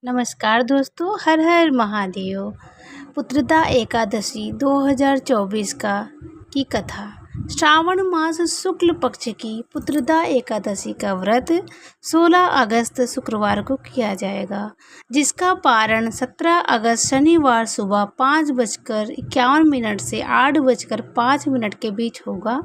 नमस्कार दोस्तों, हर हर महादेव। पुत्रदा एकादशी 2024 की कथा। श्रावण मास शुक्ल पक्ष की पुत्रदा एकादशी का व्रत 16 अगस्त शुक्रवार को किया जाएगा, जिसका पारण 17 अगस्त शनिवार सुबह 5:51 से 8:05 के बीच होगा।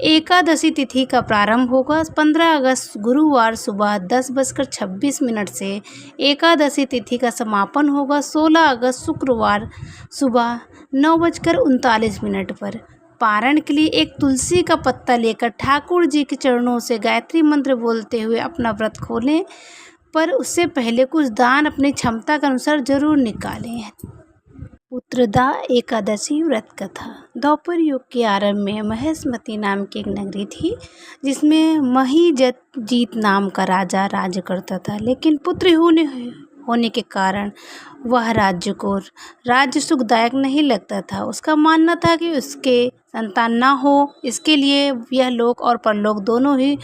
एकादशी तिथि का प्रारंभ होगा 15 अगस्त गुरुवार सुबह 10:26 से। एकादशी तिथि का समापन होगा 16 अगस्त शुक्रवार सुबह 9:39 पर। पारण के लिए एक तुलसी का पत्ता लेकर ठाकुर जी के चरणों से गायत्री मंत्र बोलते हुए अपना व्रत खोलें, पर उससे पहले कुछ दान अपनी क्षमता के अनुसार जरूर निकालें। पुत्रदा एकादशी व्रत कथा। द्वापर युग के आरंभ में महेशमती नाम की एक नगरी थी, जिसमें महिजत नाम का राजा राज्य करता था। लेकिन पुत्र होने के कारण वह राज्य सुखदायक नहीं लगता था। उसका मानना था कि उसके संतान ना हो, इसके लिए यह लोक और परलोक दोनों ही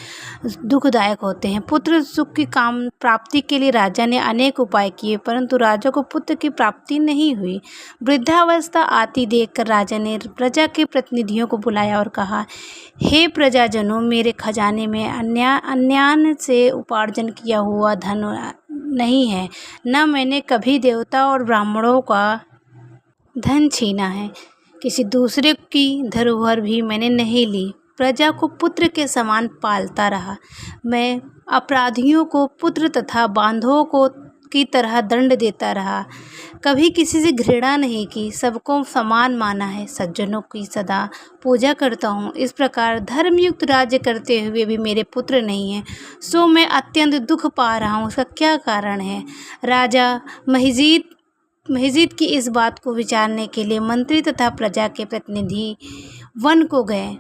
दुखदायक होते हैं। पुत्र सुख की काम प्राप्ति के लिए राजा ने अनेक उपाय किए, परंतु राजा को पुत्र की प्राप्ति नहीं हुई। वृद्धावस्था आती देखकर राजा ने प्रजा के प्रतिनिधियों को बुलाया और कहा, हे प्रजाजनों, मेरे खजाने में अन्यान से उपार्जन किया हुआ धन नहीं है, न मैंने कभी देवता और ब्राह्मणों का धन छीना है। किसी दूसरे की धरोहर भी मैंने नहीं ली। प्रजा को पुत्र के समान पालता रहा। मैं अपराधियों को पुत्र तथा बांधवों को की तरह दंड देता रहा। कभी किसी से घृणा नहीं की, सबको समान माना है। सज्जनों की सदा पूजा करता हूँ। इस प्रकार धर्मयुक्त राज्य करते हुए भी मेरे पुत्र नहीं हैं, सो मैं अत्यंत दुख पा रहा हूँ। उसका क्या कारण है? राजा महिजीत की इस बात को विचारने के लिए मंत्री तथा प्रजा के प्रतिनिधि वन को गए।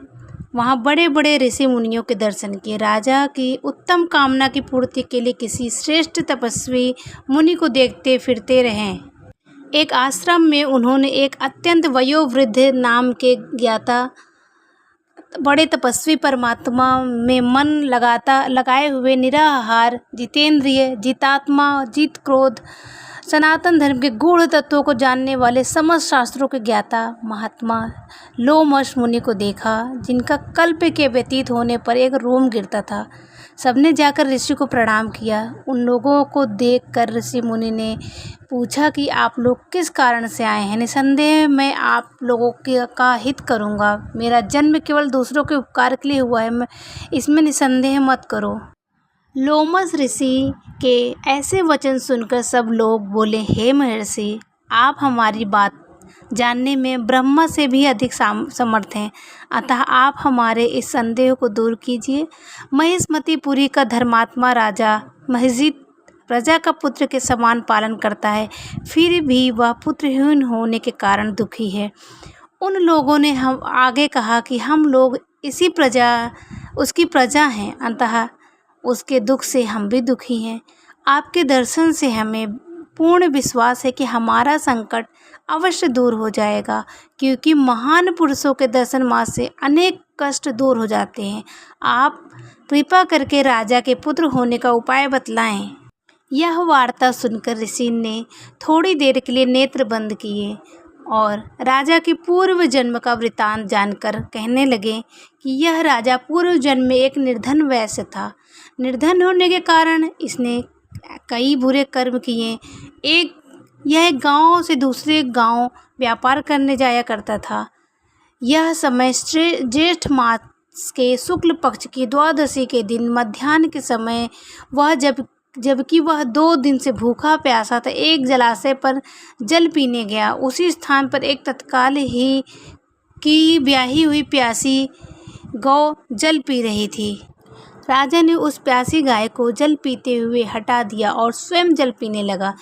वहाँ बड़े बड़े ऋषि मुनियों के दर्शन किए। राजा की उत्तम कामना की पूर्ति के लिए किसी श्रेष्ठ तपस्वी मुनि को देखते फिरते रहे। एक आश्रम में उन्होंने एक अत्यंत वयोवृद्ध नाम के ज्ञाता बड़े तपस्वी परमात्मा में मन लगाए हुए निराहार, जितेंद्रिय, जितात्मा, जित क्रोध, सनातन धर्म के गूढ़ तत्वों को जानने वाले समस्त शास्त्रों के ज्ञाता महात्मा लोमश मुनि को देखा, जिनका कल्प के व्यतीत होने पर एक रोम गिरता था। सबने जाकर ऋषि को प्रणाम किया। उन लोगों को देखकर ऋषि मुनि ने पूछा कि आप लोग किस कारण से आए हैं? निसंदेह मैं आप लोगों का हित करूंगा। मेरा जन्म केवल दूसरों के उपकार के लिए हुआ है, इसमें निसंदेह मत करो। लोमस ऋषि के ऐसे वचन सुनकर सब लोग बोले, हे महर्षि, आप हमारी बात जानने में ब्रह्मा से भी अधिक समर्थ हैं, अतः आप हमारे इस संदेह को दूर कीजिए। महिष्मतीपुरी का धर्मात्मा राजा महिजीत प्रजा का पुत्र के समान पालन करता है, फिर भी वह पुत्रहीन होने के कारण दुखी है। उन लोगों ने हम आगे कहा कि हम लोग उसकी प्रजा हैं, अतः उसके दुख से हम भी दुखी हैं। आपके दर्शन से हमें पूर्ण विश्वास है कि हमारा संकट अवश्य दूर हो जाएगा, क्योंकि महान पुरुषों के दर्शन मात्र से अनेक कष्ट दूर हो जाते हैं। आप कृपा करके राजा के पुत्र होने का उपाय बतलाएं। यह वार्ता सुनकर ऋषि ने थोड़ी देर के लिए नेत्र बंद किए और राजा के पूर्व जन्म का वृतांत जानकर कहने लगे कि यह राजा पूर्व जन्म में एक निर्धन वैश्य था। निर्धन होने के कारण इसने कई बुरे कर्म किए। यह एक गांव से दूसरे गांव व्यापार करने जाया करता था। यह समय ज्येष्ठ मास के शुक्ल पक्ष की द्वादशी के दिन मध्याह्न के समय जबकि वह 2 दिन से भूखा प्यासा था, एक जलाशय पर जल पीने गया। उसी स्थान पर एक तत्काल ही की ब्याही हुई प्यासी गौ जल पी रही थी। राजा ने उस प्यासी गाय को जल पीते हुए हटा दिया और स्वयं जल पीने लगा,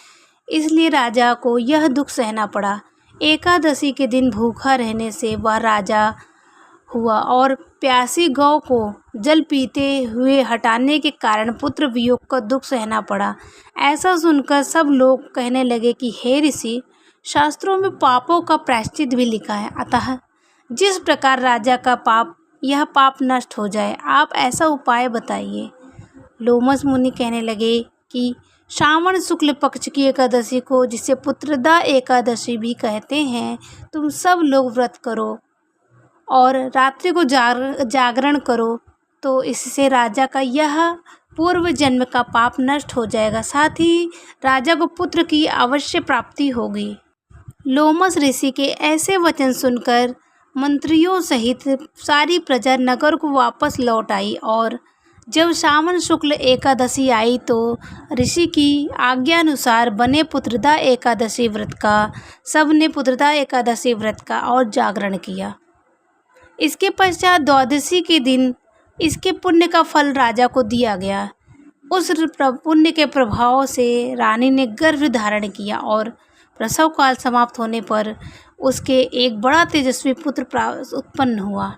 इसलिए राजा को यह दुख सहना पड़ा। एकादशी के दिन भूखा रहने से वह राजा हुआ और प्यासी गौ को जल पीते हुए हटाने के कारण पुत्र वियोग का दुख सहना पड़ा। ऐसा सुनकर सब लोग कहने लगे कि हे ऋषि, शास्त्रों में पापों का प्रायश्चित भी लिखा है, अतः जिस प्रकार राजा का यह पाप नष्ट हो जाए, आप ऐसा उपाय बताइए। लोमस मुनि कहने लगे कि श्रावण शुक्ल पक्ष की एकादशी को, जिसे पुत्रदा एकादशी भी कहते हैं, तुम सब लोग व्रत करो और रात्रि को जागरण करो, तो इससे राजा का यह पूर्व जन्म का पाप नष्ट हो जाएगा। साथ ही राजा को पुत्र की अवश्य प्राप्ति होगी। लोमस ऋषि के ऐसे वचन सुनकर मंत्रियों सहित सारी प्रजा नगर को वापस लौट आई और जब श्रावण शुक्ल एकादशी आई तो ऋषि की आज्ञा अनुसार बने पुत्रदा एकादशी व्रत का सबने पुत्रदा एकादशी व्रत का और जागरण किया। इसके पश्चात द्वादशी के दिन इसके पुण्य का फल राजा को दिया गया। उस पुण्य के प्रभाव से रानी ने गर्भ धारण किया और प्रसव काल समाप्त होने पर उसके एक बड़ा तेजस्वी पुत्र उत्पन्न हुआ।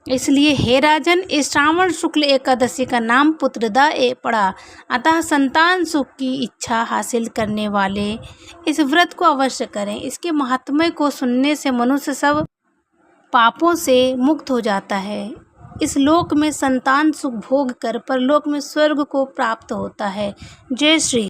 इसलिए हे राजन, इस श्रावण शुक्ल एकादशी का नाम पुत्रदा पड़ा। अतः संतान सुख की इच्छा हासिल करने वाले इस व्रत को अवश्य करें। इसके महात्म्य को सुनने से मनुष्य सब पापों से मुक्त हो जाता है। इस लोक में संतान सुख भोग कर परलोक में स्वर्ग को प्राप्त होता है। जय श्री